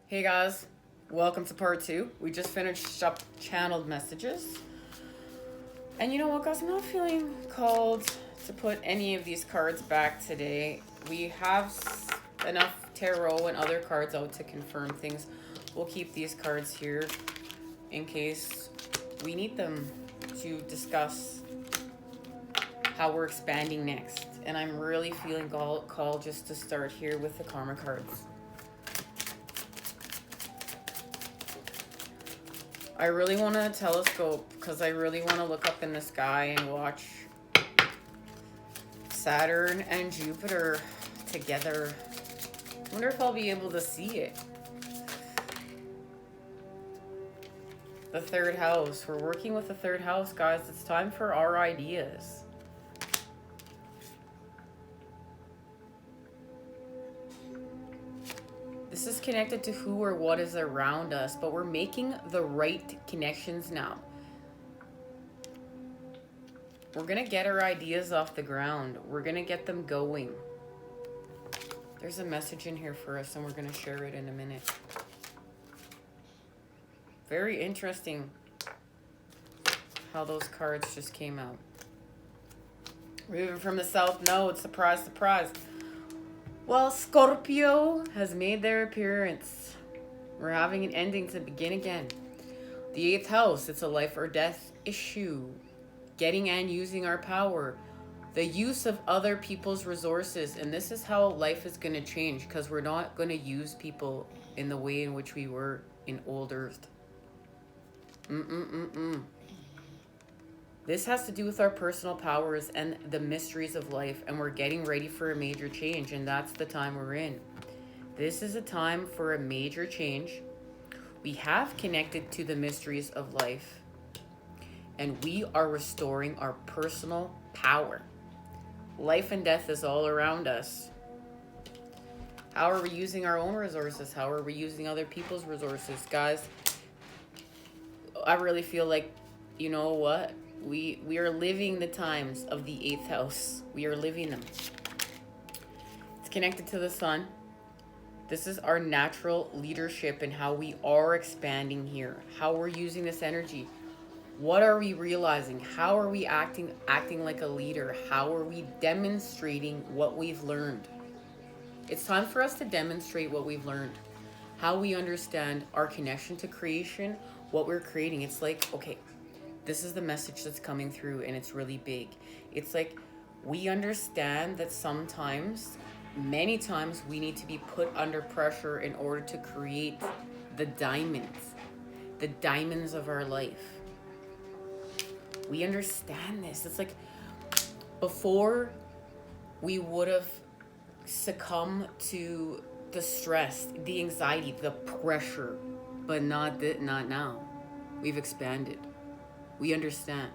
Hey guys, welcome to part 2. We just finished up channeled messages. And you know what, guys? I'm not feeling called to put any of these cards back today. We have enough tarot and other cards out to confirm things. We'll keep these cards here in case we need them to discuss how we're expanding next. And I'm really feeling called just to start here with the karma cards. I really want to telescope because I really want to look up in the sky and watch Saturn and Jupiter together. I wonder if I'll be able to see it. The third house. We're working with the third house, guys. It's time for our ideas. This is connected to who or what is around us, but we're making the right connections now. We're going to get our ideas off the ground. We're going to get them going. There's a message in here for us, and we're going to share it in a minute. Very interesting how those cards just came out. Moving from the South Node, surprise, surprise. Well, Scorpio has made their appearance. We're having an ending to begin again. The 8th house, it's a life or death issue. Getting and using our power. The use of other people's resources. And this is how life is going to change, because we're not going to use people in the way in which we were in old Earth. This has to do with our personal powers and the mysteries of life, and we're getting ready for a major change, and that's the time we're in. This is a time for a major change. We have connected to the mysteries of life, and we are restoring our personal power. Life and death is all around us. How are we using our own resources? How are we using other people's resources? Guys, I really feel like, you know what? We are living the times of the 8th house. We are living them. It's connected to the sun. This is our natural leadership and how we are expanding here. How we're using this energy. What are we realizing? How are we acting like a leader? How are we demonstrating what we've learned? It's time for us to demonstrate what we've learned. How we understand our connection to creation, what we're creating. It's like, okay, this is the message that's coming through, and it's really big. It's like we understand that sometimes, many times, we need to be put under pressure in order to create the diamonds of our life. We understand this. It's like before we would have succumbed to the stress, the anxiety, the pressure, but not now. We've expanded. We understand.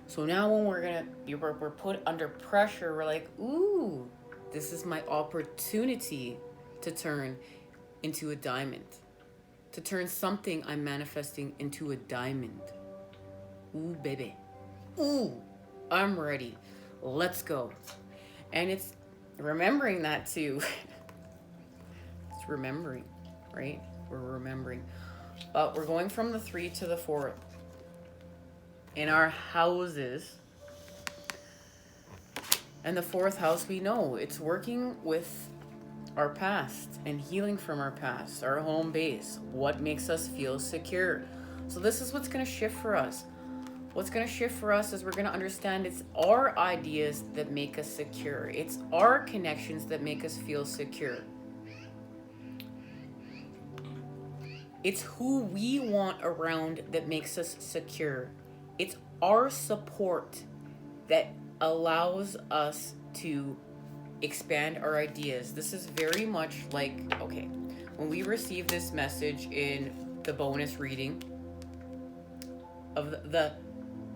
So now when we're put under pressure, we're like, ooh, this is my opportunity to turn into a diamond. To turn something I'm manifesting into a diamond. Ooh, baby. Ooh, I'm ready. Let's go. And it's remembering that too. It's remembering, right? We're remembering. But we're going from the 3 to the 4. In our houses, and the 4th house, we know it's working with our past and healing from our past, our home base, what makes us feel secure. So this is what's going to shift for us. What's going to shift for us is we're going to understand it's our ideas that make us secure. It's our connections that make us feel secure. It's who we want around that makes us secure. It's our support that allows us to expand our ideas. This is very much like, okay, when we receive this message in the bonus reading of the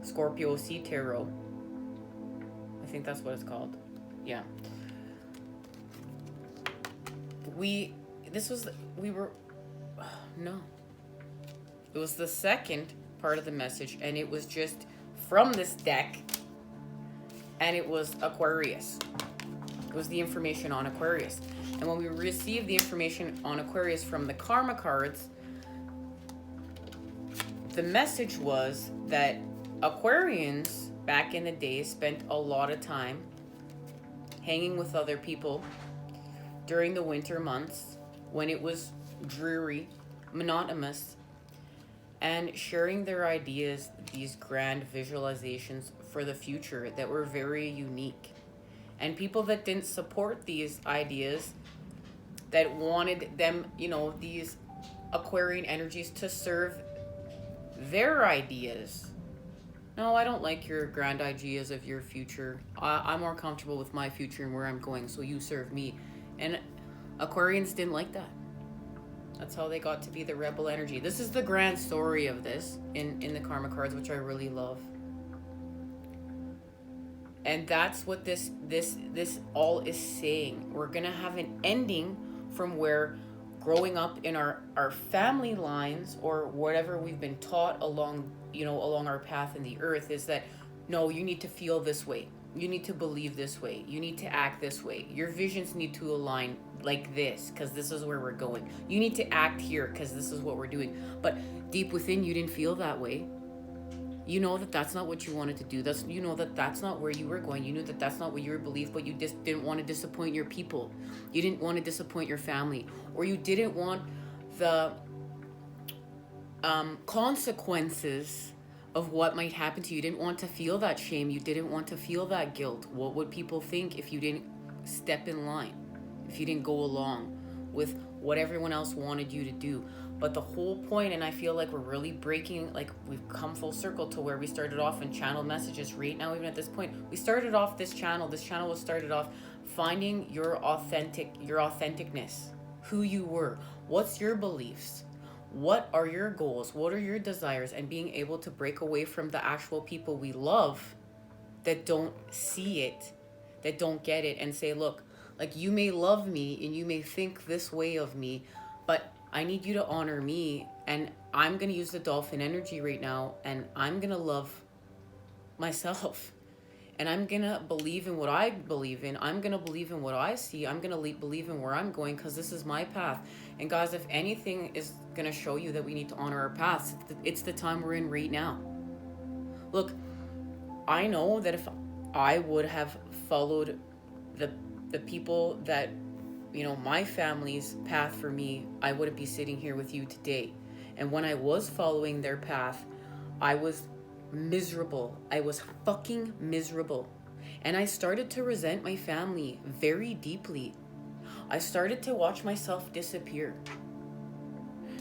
Scorpio Seed Tarot, I think that's what it's called. Yeah. It was the second part of the message, and it was just from this deck, and it was Aquarius. It was the information on Aquarius. And when we received the information on Aquarius from the karma cards, the message was that Aquarians back in the day spent a lot of time hanging with other people during the winter months when it was dreary, monotonous, and sharing their ideas, these grand visualizations for the future that were very unique. And people that didn't support these ideas, that wanted them, you know, these Aquarian energies to serve their ideas. No, I don't like your grand ideas of your future. I'm more comfortable with my future and where I'm going, so you serve me. And Aquarians didn't like that. That's how they got to be the rebel energy. This is the grand story of this in the karma cards, which I really love. And that's what this all is saying. We're gonna have an ending from where growing up in our family lines or whatever we've been taught along our path in the earth is that, no, you need to feel this way. You need to believe this way. You need to act this way. Your visions need to align like this because this is where we're going. You need to act here because this is what we're doing. But deep within, you didn't feel that way. You know that that's not what you wanted to do. You know that that's not where you were going. You knew that that's not what you believed, but you just didn't want to disappoint your people. You didn't want to disappoint your family, or you didn't want the consequences of what might happen to you. You didn't want to feel that shame. You didn't want to feel that guilt. What would people think if you didn't step in line, if you didn't go along with what everyone else wanted you to do? But the whole point, and I feel like we're really breaking, like we've come full circle to where we started off in channel messages right now. Even at this point, we started off this channel was started off finding your authenticness, who you were, what's your beliefs, what are your goals, what are your desires, and being able to break away from the actual people we love that don't see it, that don't get it, and say, look, like, you may love me and you may think this way of me, but I need you to honor me, and I'm going to use the dolphin energy right now, and I'm going to love myself, and I'm going to believe in what I believe in. I'm going to believe in what I see. I'm going to believe in where I'm going, because this is my path. And guys, if anything is going to show you that we need to honor our paths, it's the time we're in right now. Look, I know that if I would have followed the people that, you know, my family's path for me, I wouldn't be sitting here with you today. And when I was following their path, I was miserable. I was fucking miserable. And I started to resent my family very deeply. I started to watch myself disappear.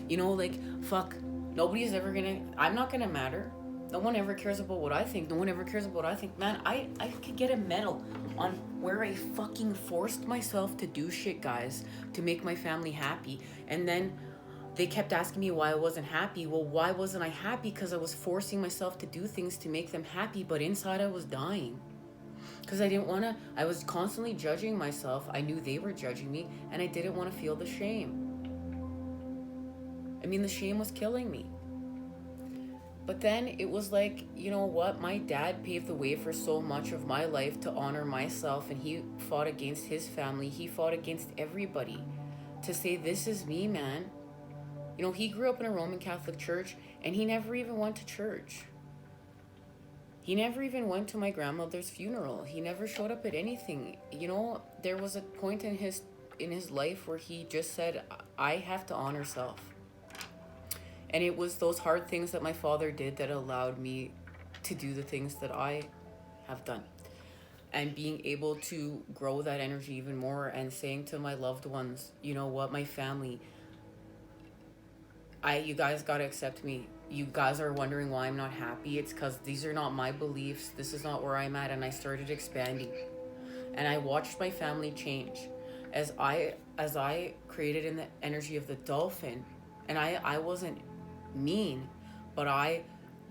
You know, like, fuck, I'm not gonna matter. No one ever cares about what I think. No one ever cares about what I think. Man, I could get a medal on where I fucking forced myself to do shit, guys, to make my family happy. And then they kept asking me why I wasn't happy. Well, why wasn't I happy? Because I was forcing myself to do things to make them happy, but inside I was dying. Because I was constantly judging myself. I knew they were judging me, and I didn't want to feel the shame. I mean, the shame was killing me. But then it was like, you know what? My dad paved the way for so much of my life to honor myself, and he fought against his family. He fought against everybody to say, this is me, man. You know, he grew up in a Roman Catholic church, and he never even went to church. He never even went to my grandmother's funeral. He never showed up at anything. You know, there was a point in his life where he just said, I have to honor self. And it was those hard things that my father did that allowed me to do the things that I have done. And being able to grow that energy even more, and saying to my loved ones, you know what, my family, you guys gotta accept me. You guys are wondering why I'm not happy. It's because these are not my beliefs. This is not where I'm at. And I started expanding. And I watched my family change as I created in the energy of the dolphin. And I wasn't mean, but I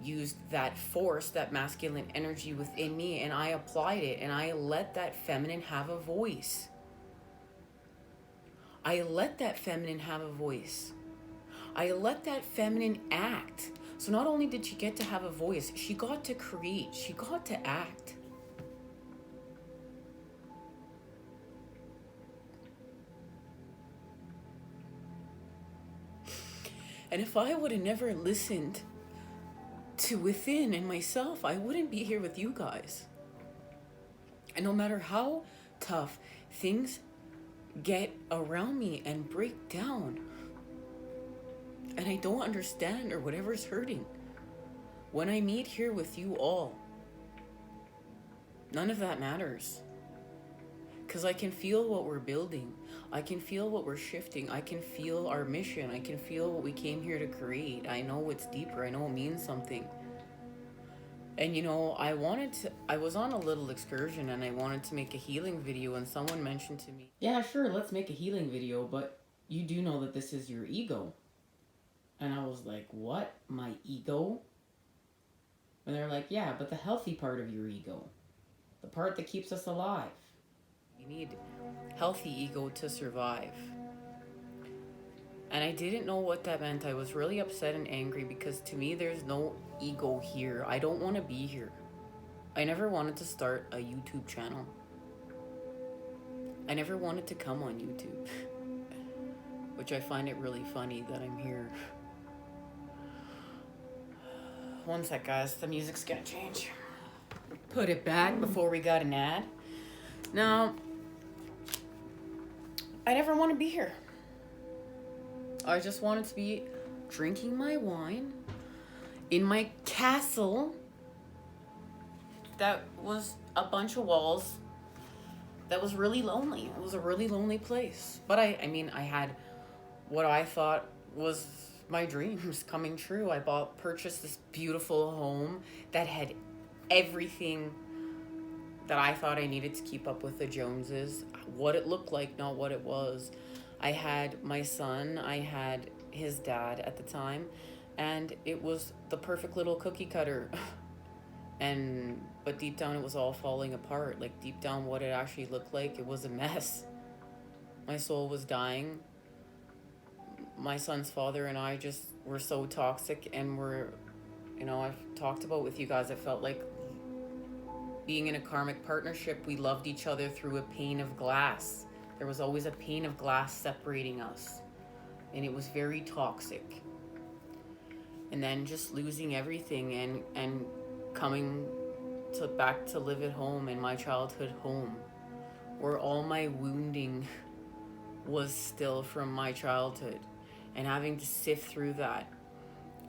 used that force, that masculine energy within me, and I applied it, and I let that feminine have a voice. I let that feminine have a voice. I let that feminine act. So not only did she get to have a voice, she got to create, she got to act. And if I would have never listened to within and myself, I wouldn't be here with you guys. And no matter how tough things get around me and break down, and I don't understand, or whatever's hurting, when I meet here with you all, none of that matters. Because I can feel what we're building. I can feel what we're shifting. I can feel our mission. I can feel what we came here to create. I know it's deeper. I know it means something. And you know, I was on a little excursion and I wanted to make a healing video, and someone mentioned to me, yeah, sure, let's make a healing video, but you do know that this is your ego. And I was like, what? My ego? And they're like, yeah, but the healthy part of your ego. The part that keeps us alive. You need healthy ego to survive. And I didn't know what that meant. I was really upset and angry because to me there's no ego here. I don't want to be here. I never wanted to start a YouTube channel. I never wanted to come on YouTube. Which I find it really funny that I'm here. One sec, guys. The music's gonna change. Put it back before we got an ad. Now, I never want to be here. I just wanted to be drinking my wine in my castle that was a bunch of walls that was really lonely. It was a really lonely place. But I mean, I had what I thought was my dreams coming true. I purchased this beautiful home that had everything that I thought I needed to keep up with the Joneses. What it looked like, not what it was. I had my son, I had his dad at the time, and it was the perfect little cookie cutter. But deep down it was all falling apart. Like deep down what it actually looked like, it was a mess. My soul was dying. My son's father and I just were so toxic, and I've talked about with you guys, I felt like being in a karmic partnership, we loved each other through a pane of glass. There was always a pane of glass separating us, and it was very toxic. And then just losing everything and coming back to live at home, in my childhood home, where all my wounding was still from my childhood, and having to sift through that.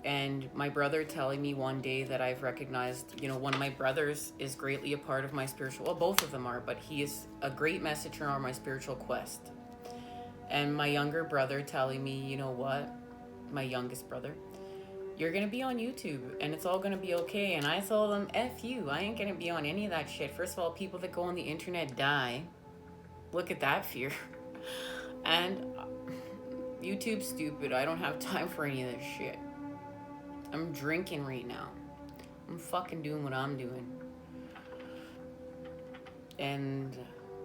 And my brother telling me one day that I've recognized, one of my brothers is greatly a part of my spiritual, well, both of them are, but he is a great messenger on my spiritual quest. And my younger brother telling me, you know what, my youngest brother, you're going to be on YouTube and it's all going to be okay. And I told him, F you, I ain't going to be on any of that shit. First of all, people that go on the internet die. Look at that fear. And YouTube's stupid. I don't have time for any of this shit. I'm drinking right now. I'm fucking doing what I'm doing. And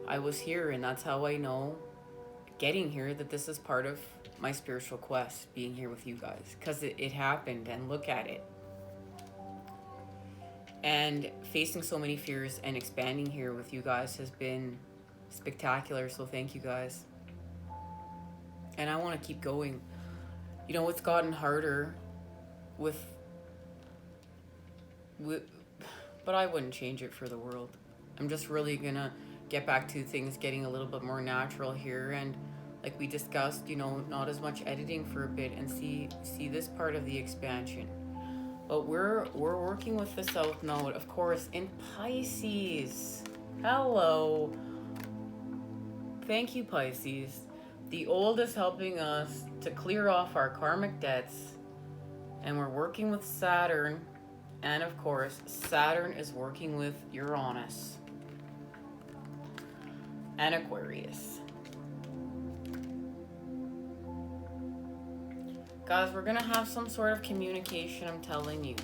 I was here, and that's how I know, getting here, that this is part of my spiritual quest, being here with you guys. Because it happened, and look at it. And facing so many fears and expanding here with you guys has been spectacular, so thank you guys. And I want to keep going. It's gotten harder but I wouldn't change it for the world. I'm just really gonna get back to things getting a little bit more natural here, and like we discussed, not as much editing for a bit, and see this part of the expansion. But we're working with the South Node, of course, in Pisces. Hello. Thank you, Pisces. The old is helping us to clear off our karmic debts. And we're working with Saturn. And of course, Saturn is working with Uranus and Aquarius. Guys, we're going to have some sort of communication, I'm telling you.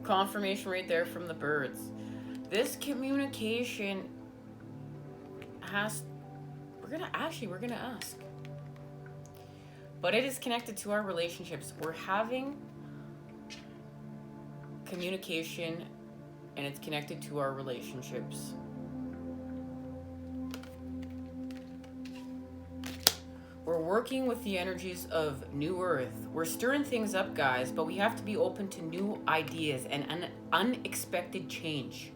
Confirmation right there from the birds. This communication we're going to ask. But it is connected to our relationships. We're having communication, and it's connected to our relationships. We're We're working with the energies of New Earth. We're stirring things up, guys, but we have to be open to new ideas and unexpected change.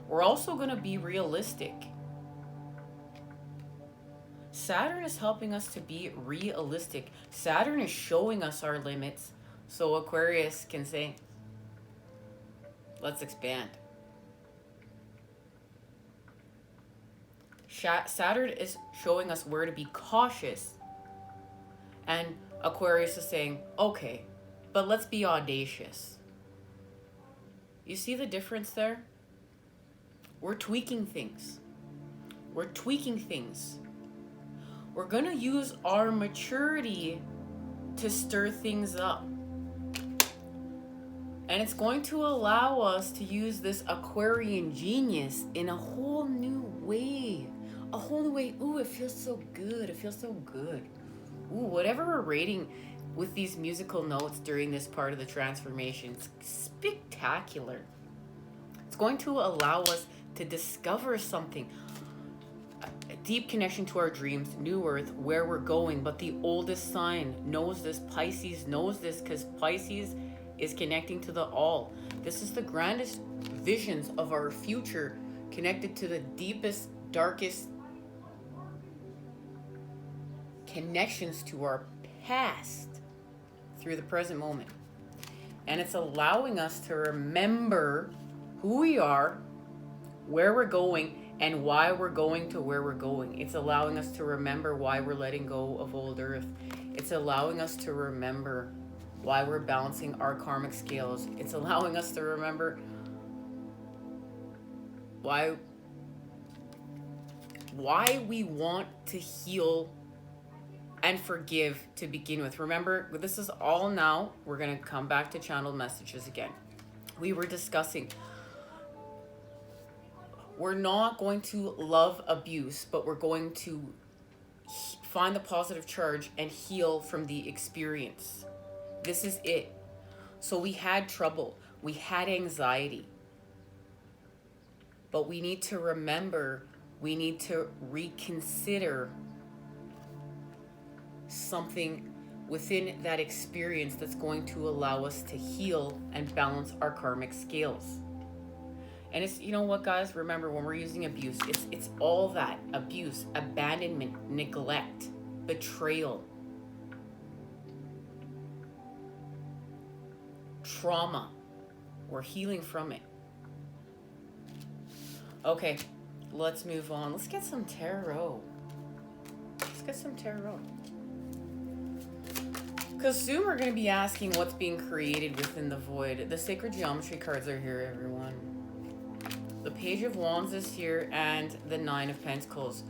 We're also going to be realistic. Saturn is helping us to be realistic. Saturn is showing us our limits, so Aquarius can say, let's expand. Saturn is showing us where to be cautious, and Aquarius is saying, okay, but let's be audacious. You see the difference there? We're tweaking things. We're tweaking things. We're going to use our maturity to stir things up. And it's going to allow us to use this Aquarian genius in a whole new way. A whole new way. Ooh, it feels so good. It feels so good. Ooh, whatever we're rating with these musical notes during this part of the transformation, it's spectacular. It's going to allow us to discover something. A deep connection to our dreams, New Earth, where we're going. But the oldest sign knows this. Pisces knows this because Pisces is connecting to the all. This is the grandest visions of our future, connected to the deepest, darkest connections to our past through the present moment. And it's allowing us to remember who we are, where we're going, and why we're going to where we're going. It's allowing us to remember why we're letting go of old Earth. It's allowing us to remember why we're balancing our karmic scales. It's allowing us to remember why we want to heal and forgive to begin with. Remember, this is all now. We're going to come back to channeled messages again. We were discussing, we're not going to love abuse, but we're going to find the positive charge and heal from the experience. This is it. So we had trouble. We had anxiety. But we need to remember, we need to reconsider something within that experience that's going to allow us to heal and balance our karmic scales. And it's, you know what, guys, remember, when we're using abuse, it's all that: abuse, abandonment, neglect, betrayal, trauma. We're healing from it. Okay, let's move on. Let's get some tarot. Because soon we're going to be asking what's being created within the void. The sacred geometry cards are here, everyone. The Page of Wands is here, and the Nine of Pentacles.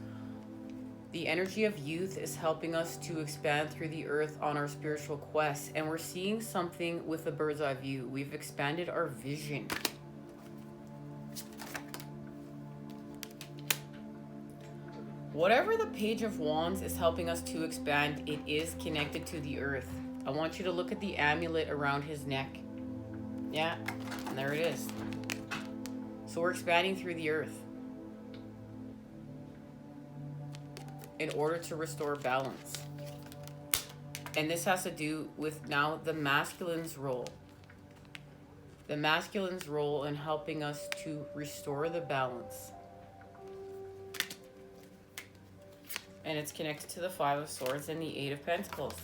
The energy of youth is helping us to expand through the earth on our spiritual quest. And we're seeing something with the bird's eye view. We've expanded our vision. Whatever the Page of Wands is helping us to expand, it is connected to the earth. I want you to look at the amulet around his neck. Yeah, and there it is. So we're expanding through the earth in order to restore balance. And this has to do with now the masculine's role. The masculine's role in helping us to restore the balance. And it's connected to the Five of Swords and the Eight of Pentacles.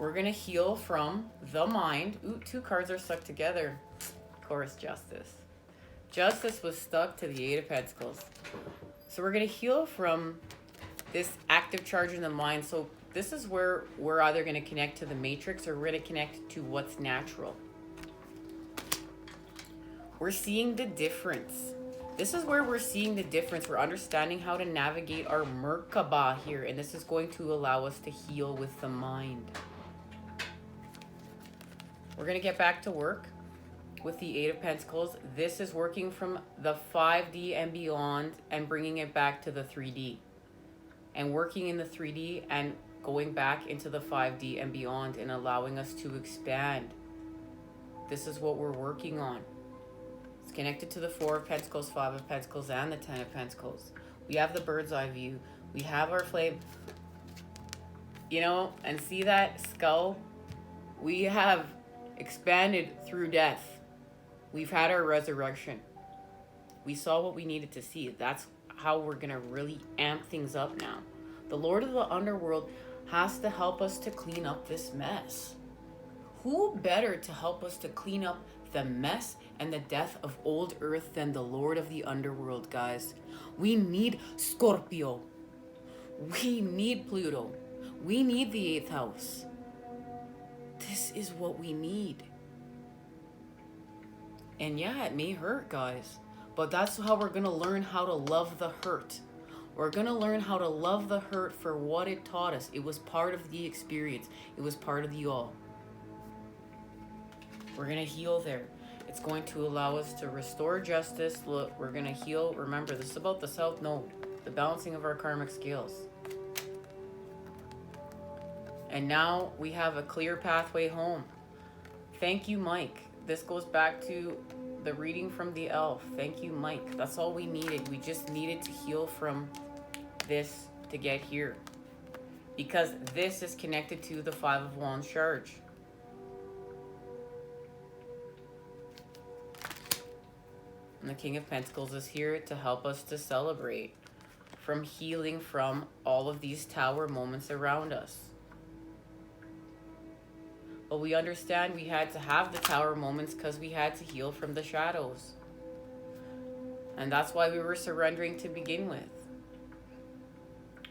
We're going to heal from the mind. Ooh, two cards are stuck together. Of course, Justice. Justice was stuck to the Eight of Pentacles. So we're going to heal from this active charge in the mind. So this is where we're either going to connect to the matrix or we're going to connect to what's natural. We're seeing the difference. This is where we're seeing the difference. We're understanding how to navigate our MERKABAH here. And this is going to allow us to heal with the mind. We're going to get back to work with the Eight of Pentacles. This is working from the 5D and beyond and bringing it back to the 3D. And working in the 3D and going back into the 5D and beyond and allowing us to expand. This is what we're working on. It's connected to the Four of Pentacles, Five of Pentacles, and the Ten of Pentacles. We have the bird's eye view. We have our flame. You know, and see that skull? We have expanded through death. We've had our resurrection. We saw what we needed to see. That's how we're going to really amp things up now. The Lord of the Underworld has to help us to clean up this mess. Who better to help us to clean up the mess and the death of old Earth than the Lord of the Underworld, guys? We need Scorpio. We need Pluto. We need the 8th house. This is what we need. And yeah, it may hurt, guys. But that's how we're going to learn how to love the hurt. We're going to learn how to love the hurt for what it taught us. It was part of the experience. It was part of the all. We're going to heal there. It's going to allow us to restore justice. Look, we're going to heal. Remember, this is about the South Node, the balancing of our karmic scales. And now we have a clear pathway home. Thank you, Mike. This goes back to the reading from the elf. Thank you, Mike. That's all we needed. We just needed to heal from this to get here. Because this is connected to the 5 of Wands charge. And the King of Pentacles is here to help us to celebrate from healing from all of these tower moments around us. But we understand we had to have the tower moments because we had to heal from the shadows. And that's why we were surrendering to begin with.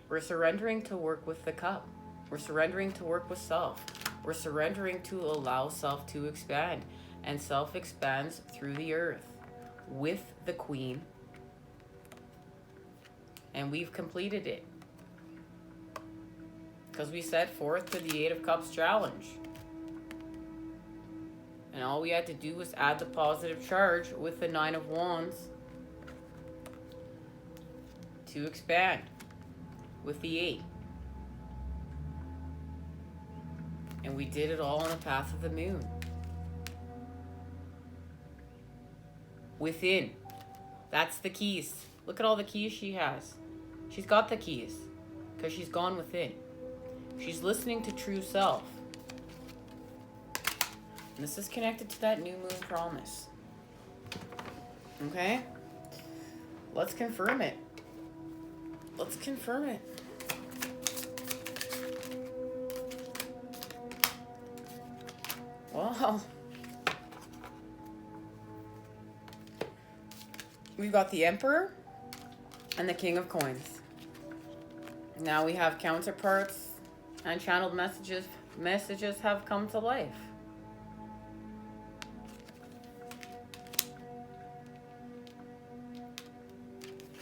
We're surrendering to work with the cup. We're surrendering to work with self. We're surrendering to allow self to expand. And self expands through the earth with the Queen. And we've completed it. Because we set forth to the 8 of Cups challenge. And all we had to do was add the positive charge with the 9 of Wands to expand with the 8. And we did it all on the path of the moon. Within. That's the keys. Look at all the keys she has. She's got the keys because she's gone within. She's listening to true self. And this is connected to that new moon promise. Okay? Let's confirm it. Let's confirm it. Well, we've got the Emperor and the King of Coins. Now we have counterparts and channeled messages. Messages have come to life.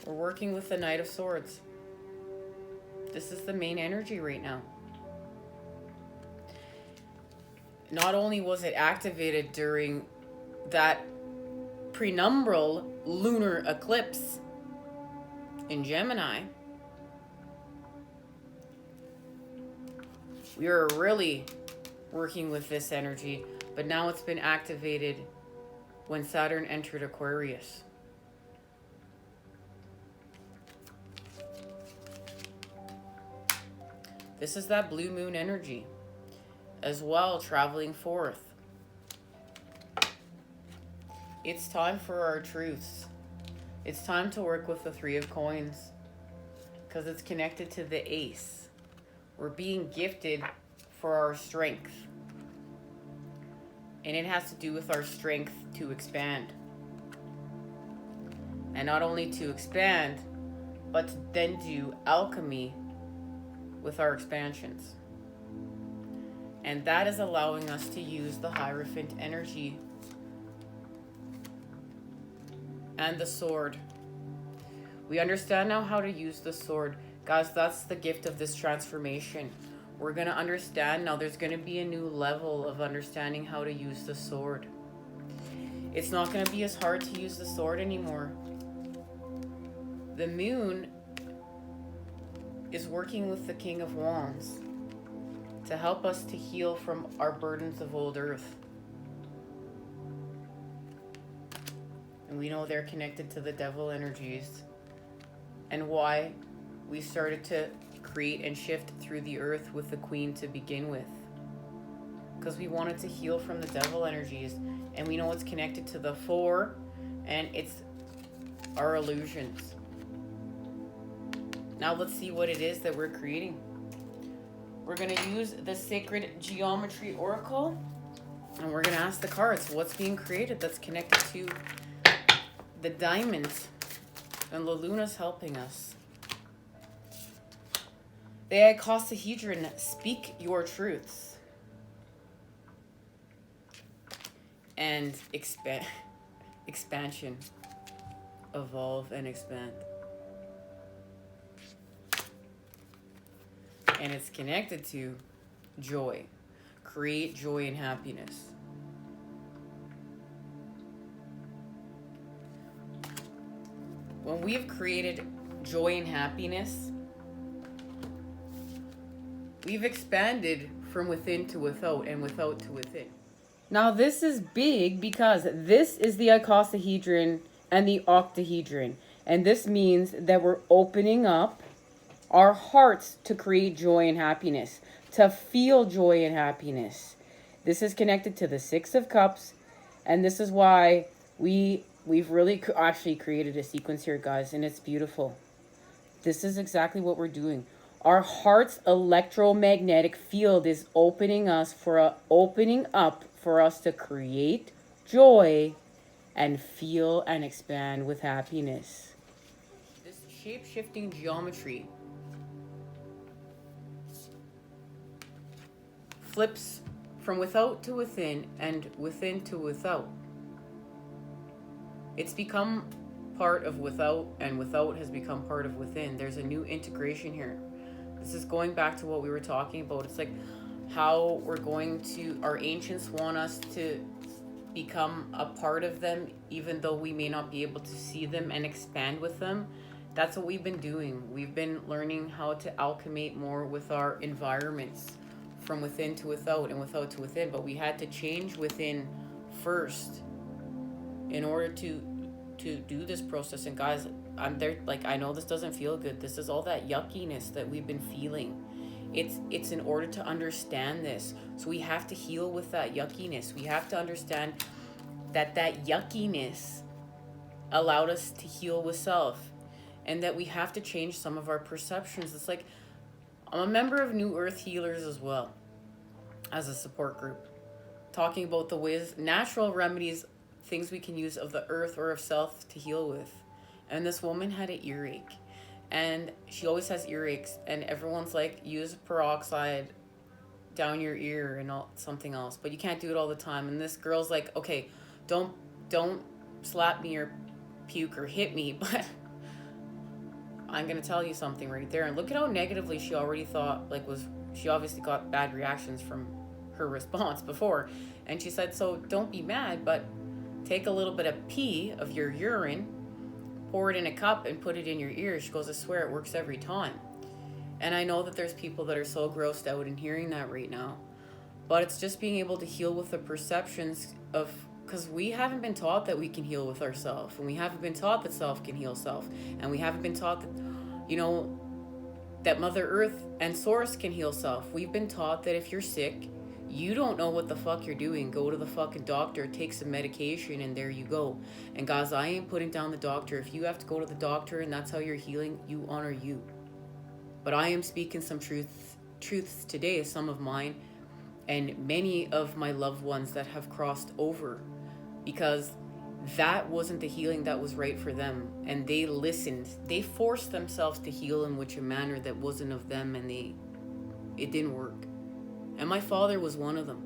We're working with the Knight of Swords. This is the main energy right now. Not only was it activated during that prenumbral lunar eclipse in Gemini, we were really working with this energy, but now it's been activated when Saturn entered Aquarius. This is that blue moon energy as well, traveling forth. It's time for our truths. It's time to work with the 3 of Coins because it's connected to the Ace. We're being gifted for our strength. And it has to do with our strength to expand. And not only to expand, but to then do alchemy with our expansions. And that is allowing us to use the Hierophant energy and the sword. We understand now how to use the sword. Guys, that's the gift of this transformation. We're going to understand now. There's going to be a new level of understanding how to use the sword. It's not going to be as hard to use the sword anymore. The moon is working with the King of Wands to help us to heal from our burdens of old earth. And we know they're connected to the devil energies and why we started to create and shift through the earth with the queen to begin with. Because we wanted to heal from the devil energies. And we know it's connected to the four. And it's our illusions. Now let's see what it is that we're creating. We're going to use the Sacred Geometry Oracle. And we're going to ask the cards what's being created that's connected to the diamonds. And La Luna's helping us. The icosahedron, speak your truths. And expansion. Evolve and expand. And it's connected to joy. Create joy and happiness. When we've created joy and happiness, we've expanded from within to without and without to within. Now this is big because this is the icosahedron and the octahedron. And this means that we're opening up our hearts to create joy and happiness, to feel joy and happiness. This is connected to the Six of Cups. And this is why we've really actually created a sequence here, guys. And it's beautiful. This is exactly what we're doing. Our heart's electromagnetic field is opening up for us to create joy and feel and expand with happiness. This shape-shifting geometry flips from without to within and within to without. It's become part of without, and without has become part of within. There's a new integration here. This is going back to what we were talking about. It's like how we're going to, our ancients want us to become a part of them, even though we may not be able to see them and expand with them. That's what we've been doing. We've been learning how to alchemate more with our environments, from within to without and without to within. But we had to change within first in order to do this process. And guys, I'm there, like, I know this doesn't feel good. This is all that yuckiness that we've been feeling. It's in order to understand this. So we have to heal with that yuckiness. We have to understand that yuckiness allowed us to heal with self, and that we have to change some of our perceptions. It's like, I'm a member of New Earth Healers as well, as a support group, talking about the ways, natural remedies, things we can use of the earth or of self to heal with. And this woman had an earache, and she always has earaches, and everyone's like, use peroxide down your ear and something else, but you can't do it all the time. And this girl's like, okay, don't slap me or puke or hit me, but I'm gonna tell you something right there. And look at how negatively she already thought, like, she obviously got bad reactions from her response before. And she said, so don't be mad, but take a little bit of pee of your urine, pour it in a cup and put it in your ear. She goes, I swear it works every time. And I know that there's people that are so grossed out in hearing that right now, but it's just being able to heal with the perceptions of, because we haven't been taught that we can heal with ourselves, and we haven't been taught that self can heal self, and we haven't been taught that, that Mother Earth and Source can heal self. We've been taught that if you're sick, you don't know what the fuck you're doing, go to the fucking doctor, take some medication, and there you go. And guys, I ain't putting down the doctor. If you have to go to the doctor and that's how you're healing, you honor you. But I am speaking some truths today, some of mine, and many of my loved ones that have crossed over, because that wasn't the healing that was right for them. And they listened. They forced themselves to heal in which a manner that wasn't of them, and it didn't work. And my father was one of them.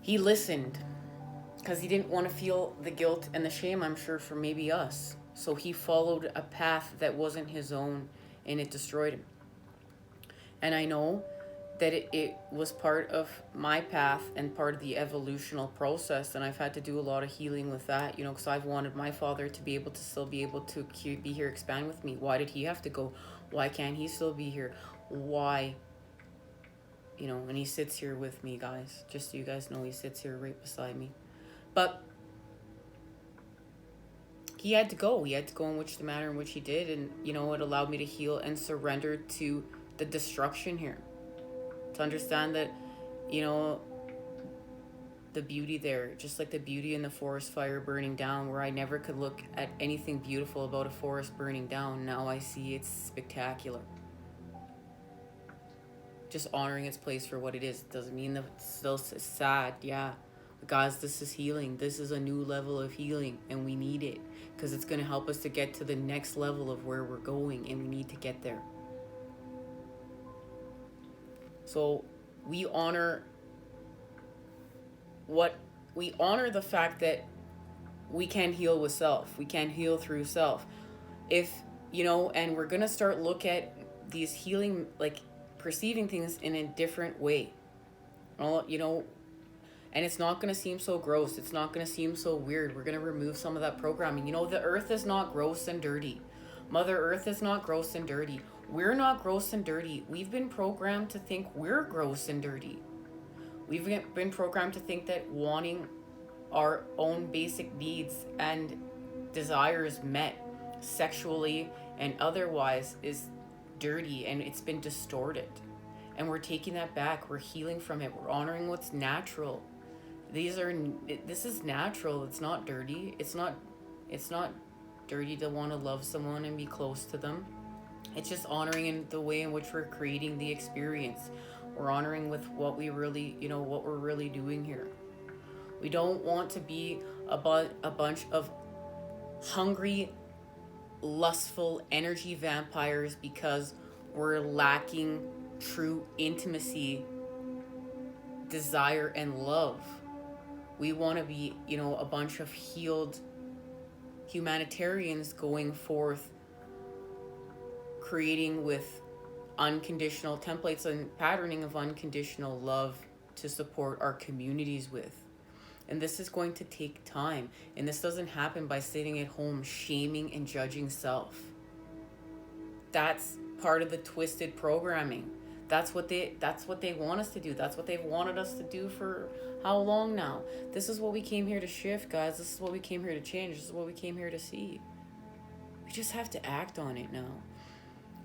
He listened because he didn't want to feel the guilt and the shame, I'm sure, for maybe us. So he followed a path that wasn't his own, and it destroyed him. And I know that it was part of my path and part of the evolutional process, and I've had to do a lot of healing with that, because I've wanted my father to be able to still be able to be here, expand with me. Why did he have to go? Why can't he still be here? Why? And he sits here with me, guys. Just so you guys know, he sits here right beside me. But he had to go. He had to go in which the manner in which he did, and you know, it allowed me to heal and surrender to the destruction here. To understand that, you know, the beauty there, just like the beauty in the forest fire burning down, where I never could look at anything beautiful about a forest burning down. Now I see it's spectacular. Just honoring its place for what it is. Doesn't mean that it's still sad, yeah. But guys, this is healing. This is a new level of healing, and we need it because it's going to help us to get to the next level of where we're going, and we need to get there. So we honor the fact that we can heal with self. We can heal through self. If, you know, and we're going to start look at these healing, like perceiving things in a different way. You know, and it's not going to seem so gross. It's not going to seem so weird. We're going to remove some of that programming. You know, the earth is not gross and dirty. Mother Earth is not gross and dirty. We're not gross and dirty. We've been programmed to think we're gross and dirty. We've been programmed to think that wanting our own basic needs and desires met sexually and otherwise is dirty, and it's been distorted. And we're taking that back. We're healing from it. We're honoring what's natural. This is natural. It's not dirty. It's not dirty to want to love someone and be close to them. It's just honoring in the way in which we're creating the experience. We're honoring with what we really, you know, what we're really doing here. We don't want to be a bunch of hungry, lustful energy vampires because we're lacking true intimacy, desire, and love. We want to be, you know, a bunch of healed humanitarians going forth, creating with unconditional templates and patterning of unconditional love to support our communities with. And this is going to take time. And this doesn't happen by sitting at home shaming and judging self. That's part of the twisted programming. That's what they want us to do. That's what they've wanted us to do for how long now? This is what we came here to shift, guys. This is what we came here to change. This is what we came here to see. We just have to act on it now.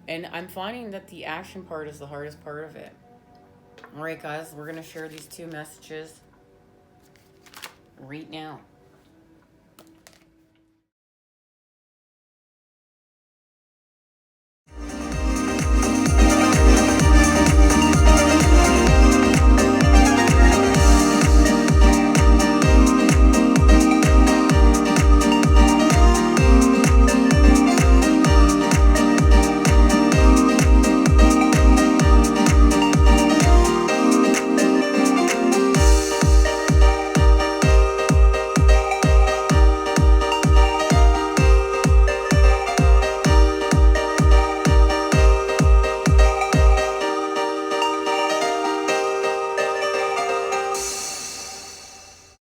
And I'm finding that the action part is the hardest part of it. All right, guys, we're going to share these two messages right now.